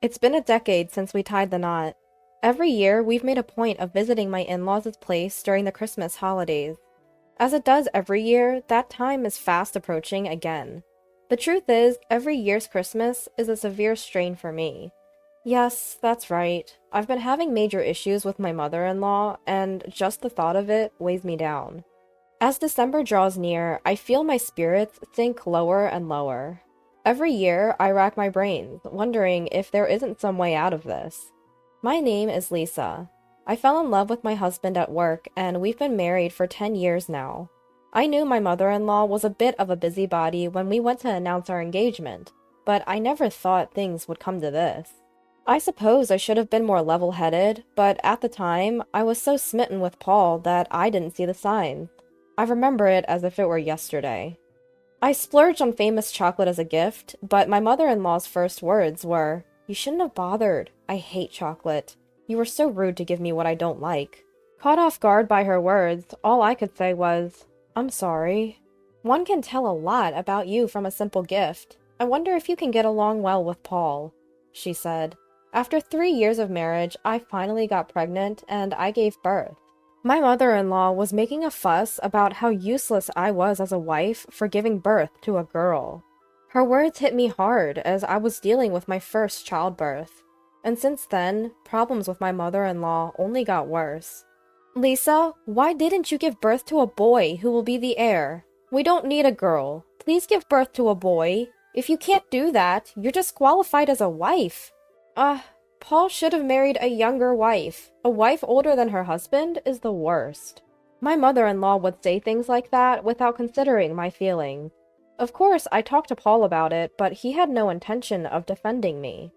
It's been a decade since we tied the knot. Every year, we've made a point of visiting my in-laws' place during the Christmas holidays. As it does every year, that time is fast approaching again. The truth is, every year's Christmas is a severe strain for me. Yes, that's right. I've been having major issues with my mother-in-law, and just the thought of it weighs me down. As December draws near, I feel my spirits sink lower and lower. Every year, I rack my brains, wondering if there isn't some way out of this. My name is Lisa. I fell in love with my husband at work, and we've been married for 10 years now. I knew my mother-in-law was a bit of a busybody when we went to announce our engagement, but I never thought things would come to this. I suppose I should have been more level-headed, but at the time, I was so smitten with Paul that I didn't see the signs. I remember it as if it were yesterday. I splurged on famous chocolate as a gift, but my mother-in-law's first words were, "You shouldn't have bothered. I hate chocolate. You were so rude to give me what I don't like." Caught off guard by her words, all I could say was, "I'm sorry." "One can tell a lot about you from a simple gift. I wonder if you can get along well with Paul," she said. After 3 years of marriage, I finally got pregnant and I gave birth. My mother-in-law was making a fuss about how useless I was as a wife for giving birth to a girl. Her words hit me hard as I was dealing with my first childbirth. And since then, problems with my mother-in-law only got worse. "Lisa, why didn't you give birth to a boy who will be the heir? We don't need a girl. Please give birth to a boy. If you can't do that, you're disqualified as a wife." Paul should have married a younger wife. A wife older than her husband is the worst. My mother-in-law would say things like that without considering my feelings. Of course, I talked to Paul about it, but he had no intention of defending me.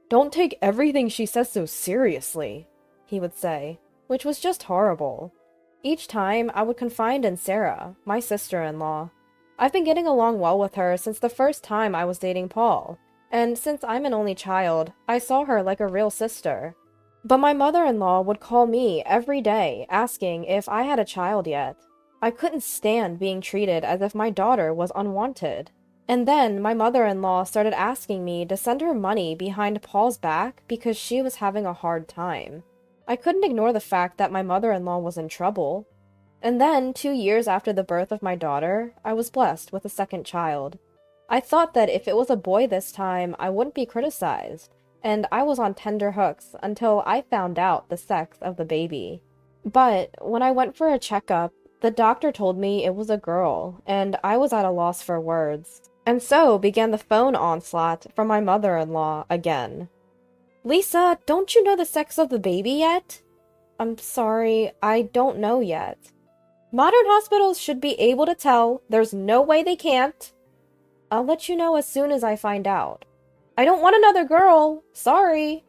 "Don't take everything she says so seriously," he would say, which was just horrible. Each time, I would confide in Sarah, my sister-in-law. I've been getting along well with her since the first time I was dating Paul. And since I'm an only child, I saw her like a real sister. But my mother-in-law would call me every day asking if I had a child yet. I couldn't stand being treated as if my daughter was unwanted. And then my mother-in-law started asking me to send her money behind Paul's back because she was having a hard time. I couldn't ignore the fact that my mother-in-law was in trouble. And then, 2 years after the birth of my daughter, I was blessed with a second child. I thought that if it was a boy this time, I wouldn't be criticized, and I was on tender hooks until I found out the sex of the baby. But when I went for a checkup, the doctor told me it was a girl, and I was at a loss for words. And so began the phone onslaught from my mother-in-law again. "Lisa, don't you know the sex of the baby yet?" "I'm sorry, I don't know yet." "Modern hospitals should be able to tell. There's no way they can't." "I'll let you know as soon as I find out." "I don't want another girl. Sorry."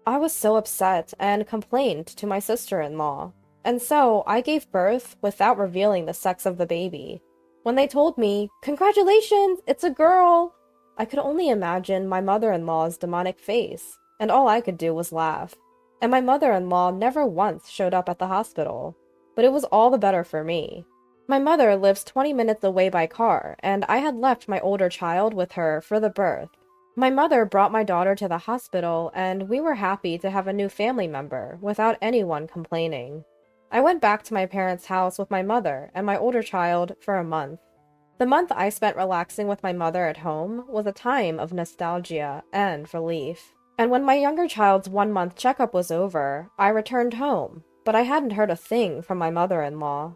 I was so upset and complained to my sister-in-law. And so I gave birth without revealing the sex of the baby. When they told me, "Congratulations, it's a girl," I could only imagine my mother-in-law's demonic face, and all I could do was laugh. And my mother-in-law never once showed up at the hospital. But it was all the better for me. My mother lives 20 minutes away by car, and I had left my older child with her for the birth. My mother brought my daughter to the hospital, and we were happy to have a new family member without anyone complaining. I went back to my parents' house with my mother and my older child for a month. The month I spent relaxing with my mother at home was a time of nostalgia and relief. And when my younger child's 1-month checkup was over, I returned home, but I hadn't heard a thing from my mother-in-law.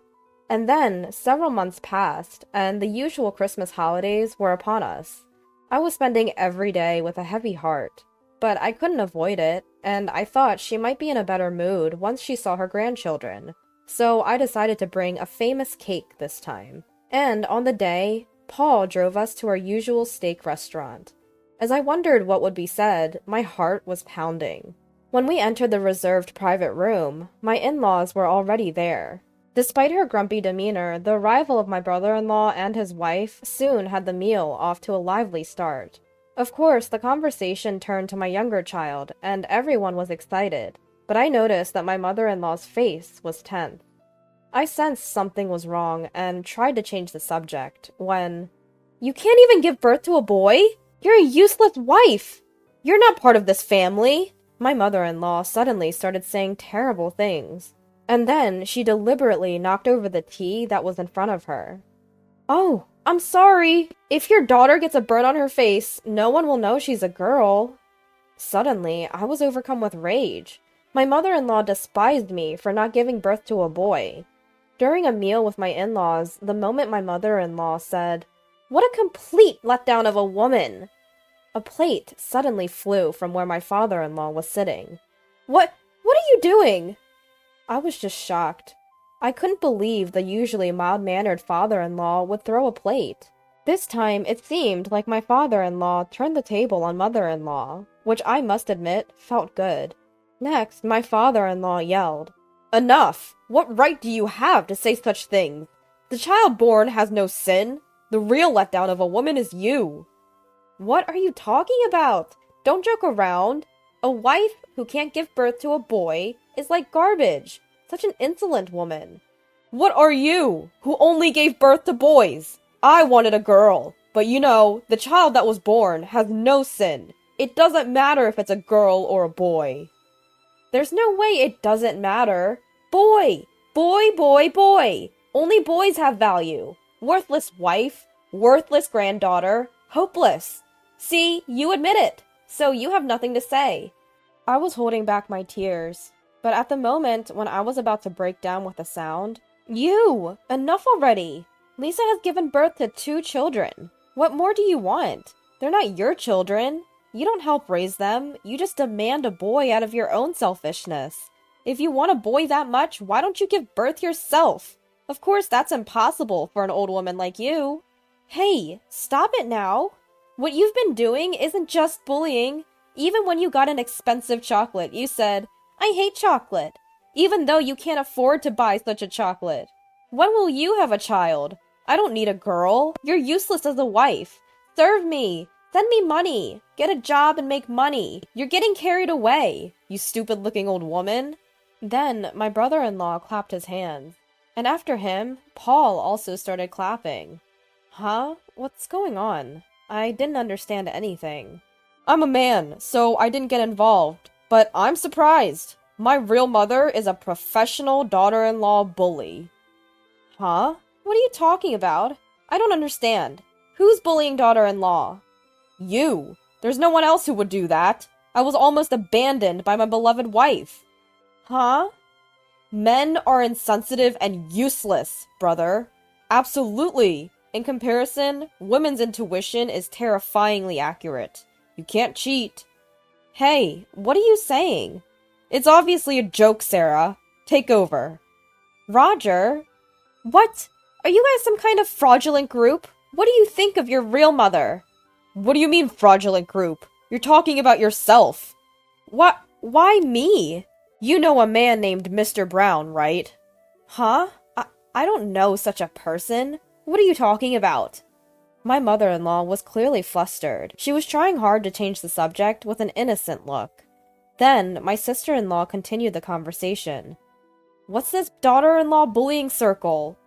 And then, several months passed, and the usual Christmas holidays were upon us. I was spending every day with a heavy heart, but I couldn't avoid it, and I thought she might be in a better mood once she saw her grandchildren. So I decided to bring a famous cake this time. And on the day, Paul drove us to our usual steak restaurant. As I wondered what would be said, my heart was pounding. When we entered the reserved private room, my in-laws were already there. Despite her grumpy demeanor, the arrival of my brother-in-law and his wife soon had the meal off to a lively start. Of course, the conversation turned to my younger child, and everyone was excited, but I noticed that my mother-in-law's face was tense. I sensed something was wrong and tried to change the subject when, "You can't even give birth to a boy? You're a useless wife!" You're not part of this family! My mother-in-law suddenly started saying terrible things. And then she deliberately knocked over the tea that was in front of her. Oh, I'm sorry. If your daughter gets a burn on her face, no one will know she's a girl. Suddenly, I was overcome with rage. My mother-in-law despised me for not giving birth to a boy. During a meal with my in-laws, the moment my mother-in-law said, "What a complete letdown of a woman!" a plate suddenly flew from where my father-in-law was sitting. What are you doing?" I was just shocked. I couldn't believe the usually mild-mannered father-in-law would throw a plate. This time, it seemed like my father-in-law turned the table on mother-in-law, which I must admit felt good. Next, my father-in-law yelled, "Enough! What right do you have to say such things? The child born has no sin. The real letdown of a woman is you." What are you talking about? Don't joke around. A wife who can't give birth to a boy is like garbage. Such an insolent woman. What are you, who only gave birth to boys? I wanted a girl, but the child that was born has no sin. It doesn't matter if it's a girl or a boy. There's no way it doesn't matter. Boy! Boy, boy, boy! Only boys have value. Worthless wife, worthless granddaughter, hopeless. See, you admit it, so you have nothing to say. I was holding back my tears, but at the moment when I was about to break down with a sound, "You! Enough already! Lisa has given birth to 2 children. What more do you want? They're not your children. You don't help raise them, you just demand a boy out of your own selfishness. If you want a boy that much, why don't you give birth yourself? Of course, that's impossible for an old woman like you." Hey, stop it now. What you've been doing isn't just bullying. Even when you got an expensive chocolate, you said, "I hate chocolate," even though you can't afford to buy such a chocolate. When will you have a child? I don't need a girl. You're useless as a wife. Serve me. Send me money. Get a job and make money. You're getting carried away, you stupid-looking old woman. Then my brother-in-law clapped his hands. And after him, Paul also started clapping. Huh? What's going on? I didn't understand anything. I'm a man, so I didn't get involved. But I'm surprised. My real mother is a professional daughter-in-law bully. Huh? What are you talking about? I don't understand. Who's bullying daughter-in-law? You. There's no one else who would do that. I was almost abandoned by my beloved wife. Huh? Men are insensitive and useless, brother. Absolutely. In comparison, women's intuition is terrifyingly accurate. You can't cheat. Hey, what are you saying? It's obviously a joke, Sarah. Take over. Roger? What? Are you guys some kind of fraudulent group? What do you think of your real mother? What do you mean, fraudulent group? You're talking about yourself. What? Why me? You know a man named Mr. Brown, right? Huh? I don't know such a person. What are you talking about? My mother-in-law was clearly flustered. She was trying hard to change the subject with an innocent look. Then, my sister-in-law continued the conversation. What's this daughter-in-law bullying circle?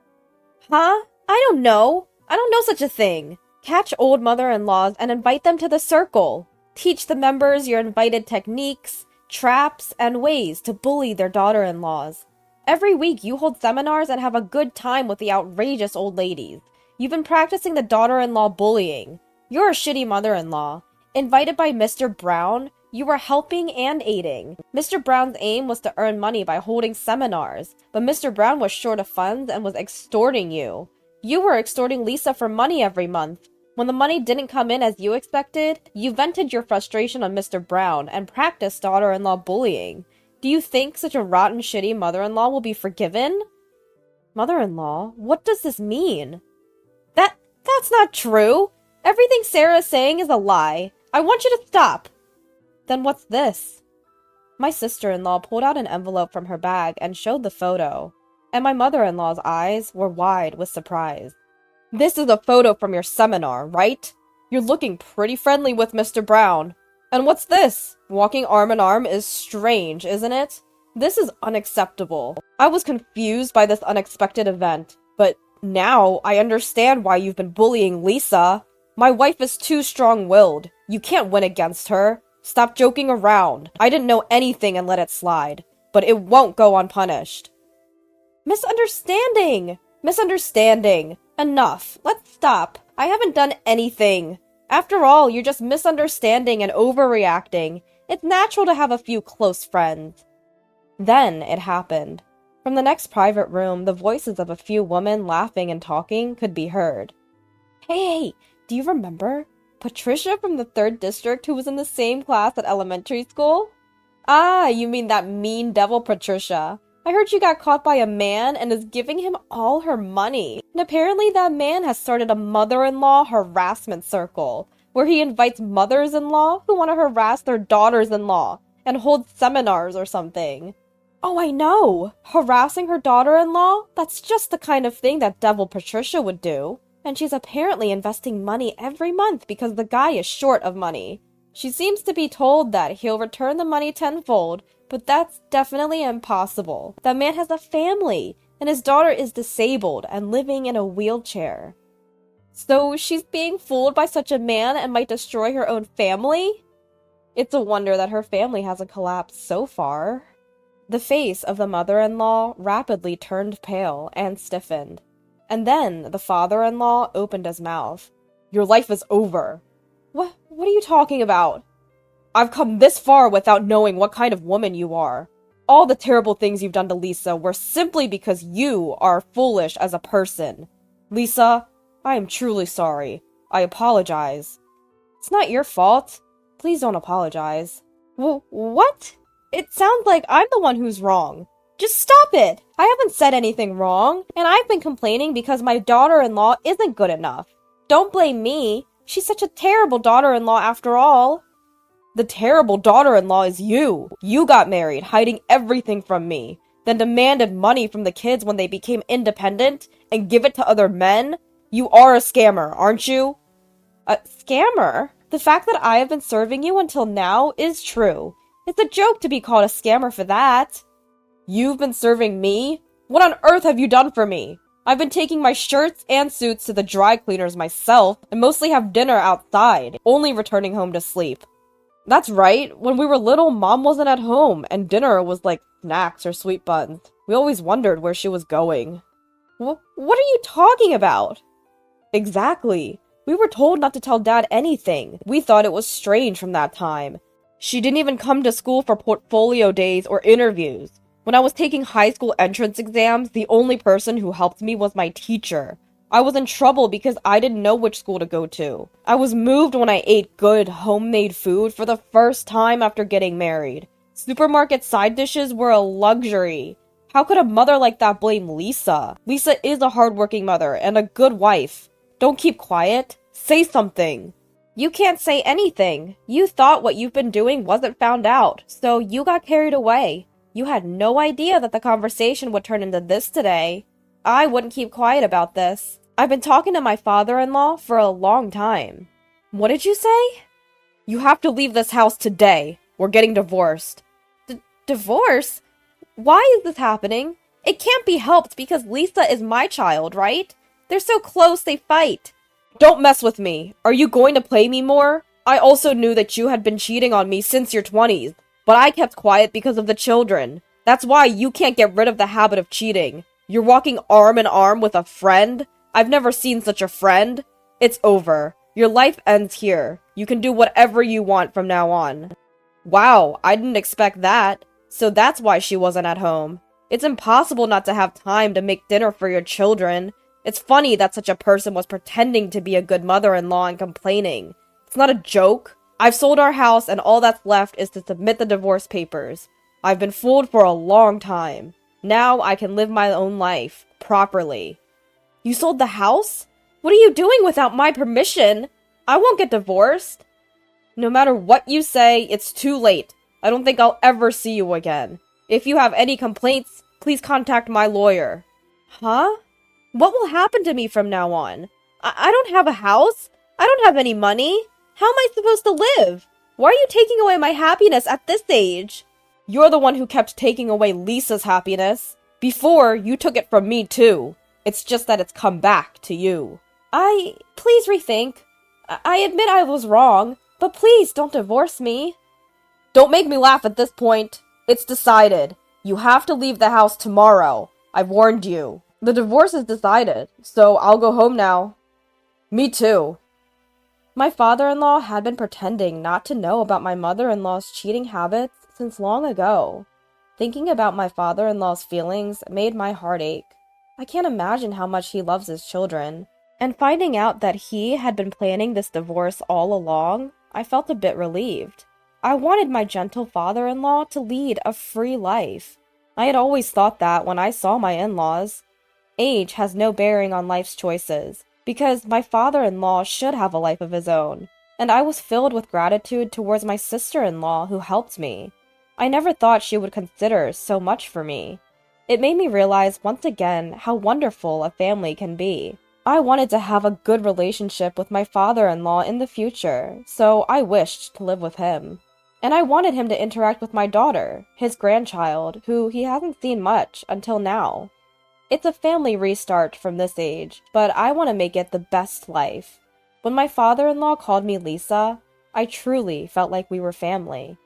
Huh? I don't know. I don't know such a thing. Catch old mother-in-laws and invite them to the circle. Teach the members your invited techniques, traps, and ways to bully their daughter-in-laws. Every week you hold seminars and have a good time with the outrageous old ladies. You've been practicing the daughter-in-law bullying. You're a shitty mother-in-law. Invited by Mr. Brown, you were helping and aiding. Mr. Brown's aim was to earn money by holding seminars, but Mr. Brown was short of funds and was extorting you. You were extorting Lisa for money every month. When the money didn't come in as you expected, you vented your frustration on Mr. Brown and practiced daughter-in-law bullying. Do you think such a rotten, shitty mother-in-law will be forgiven? Mother-in-law? What does this mean? That's not true! Everything Sarah is saying is a lie. I want you to stop! Then what's this? My sister-in-law pulled out an envelope from her bag and showed the photo, and my mother-in-law's eyes were wide with surprise. This is a photo from your seminar, right? You're looking pretty friendly with Mr. Brown. And what's this? Walking arm in arm is strange, isn't it? This is unacceptable. I was confused by this unexpected event, but now I understand why you've been bullying Lisa. My wife is too strong-willed. You can't win against her. Stop joking around. I didn't know anything and let it slide. But it won't go unpunished. Misunderstanding! Misunderstanding. Enough. Let's stop. I haven't done anything. After all, you're just misunderstanding and overreacting. It's natural to have a few close friends. Then it happened. From the next private room, the voices of a few women laughing and talking could be heard. Hey, do you remember? Patricia from the 3rd District who was in the same class at elementary school? Ah, you mean that mean devil Patricia. I heard she got caught by a man and is giving him all her money. And apparently that man has started a mother-in-law harassment circle, where he invites mothers-in-law who want to harass their daughters-in-law and hold seminars or something. Oh, I know! Harassing her daughter-in-law? That's just the kind of thing that devil Patricia would do. And she's apparently investing money every month because the guy is short of money. She seems to be told that he'll return the money tenfold, but that's definitely impossible. That man has a family, and his daughter is disabled and living in a wheelchair. So she's being fooled by such a man and might destroy her own family? It's a wonder that her family hasn't collapsed so far. The face of the mother-in-law rapidly turned pale and stiffened. And then the father-in-law opened his mouth. Your life is over. What are you talking about? I've come this far without knowing what kind of woman you are. All the terrible things you've done to Lisa were simply because you are foolish as a person. Lisa, I am truly sorry. I apologize. It's not your fault. Please don't apologize. What? It sounds like I'm the one who's wrong. Just stop it! I haven't said anything wrong, and I've been complaining because my daughter-in-law isn't good enough. Don't blame me. She's such a terrible daughter-in-law after all. The terrible daughter-in-law is you. You got married, hiding everything from me, then demanded money from the kids when they became independent and give it to other men. You are a scammer, aren't you? A scammer? The fact that I have been serving you until now is true. It's a joke to be called a scammer for that. You've been serving me? What on earth have you done for me? I've been taking my shirts and suits to the dry cleaners myself and mostly have dinner outside, only returning home to sleep. That's right, when we were little, Mom wasn't at home, and dinner was like snacks or sweet buns. We always wondered where she was going. What are you talking about? Exactly. We were told not to tell Dad anything. We thought it was strange from that time. She didn't even come to school for portfolio days or interviews. When I was taking high school entrance exams, the only person who helped me was my teacher. I was in trouble because I didn't know which school to go to. I was moved when I ate good, homemade food for the first time after getting married. Supermarket side dishes were a luxury. How could a mother like that blame Lisa? Lisa is a hardworking mother and a good wife. Don't keep quiet. Say something. You can't say anything. You thought what you've been doing wasn't found out, so you got carried away. You had no idea that the conversation would turn into this today. I wouldn't keep quiet about this. I've been talking to my father-in-law for a long time. What did you say? You have to leave this house today. We're getting divorced. Divorce? Why is this happening? It can't be helped because Lisa is my child, right? They're so close they fight. Don't mess with me. Are you going to play me more? I also knew that you had been cheating on me since your 20s. But I kept quiet because of the children. That's why you can't get rid of the habit of cheating. You're walking arm in arm with a friend? I've never seen such a friend. It's over. Your life ends here. You can do whatever you want from now on. Wow, I didn't expect that. So that's why she wasn't at home. It's impossible not to have time to make dinner for your children. It's funny that such a person was pretending to be a good mother-in-law and complaining. It's not a joke. I've sold our house and all that's left is to submit the divorce papers. I've been fooled for a long time. Now I can live my own life, properly. You sold the house? What are you doing without my permission? I won't get divorced. No matter what you say, it's too late. I don't think I'll ever see you again. If you have any complaints, please contact my lawyer. Huh? What will happen to me from now on? I don't have a house. I don't have any money. How am I supposed to live? Why are you taking away my happiness at this age? You're the one who kept taking away Lisa's happiness. Before, you took it from me too. It's just that it's come back to you. Please rethink. I admit I was wrong, but please don't divorce me. Don't make me laugh at this point. It's decided. You have to leave the house tomorrow. I've warned you. The divorce is decided, so I'll go home now. Me too. My father-in-law had been pretending not to know about my mother-in-law's cheating habits since long ago. Thinking about my father-in-law's feelings made my heart ache. I can't imagine how much he loves his children. And finding out that he had been planning this divorce all along, I felt a bit relieved. I wanted my gentle father-in-law to lead a free life. I had always thought that when I saw my in-laws. Age has no bearing on life's choices, because my father-in-law should have a life of his own, and I was filled with gratitude towards my sister-in-law who helped me. I never thought she would consider so much for me. It made me realize once again how wonderful a family can be. I wanted to have a good relationship with my father-in-law in the future, so I wished to live with him. And I wanted him to interact with my daughter, his grandchild, who he hasn't seen much until now. It's a family restart from this age, but I want to make it the best life. When my father-in-law called me Lisa, I truly felt like we were family.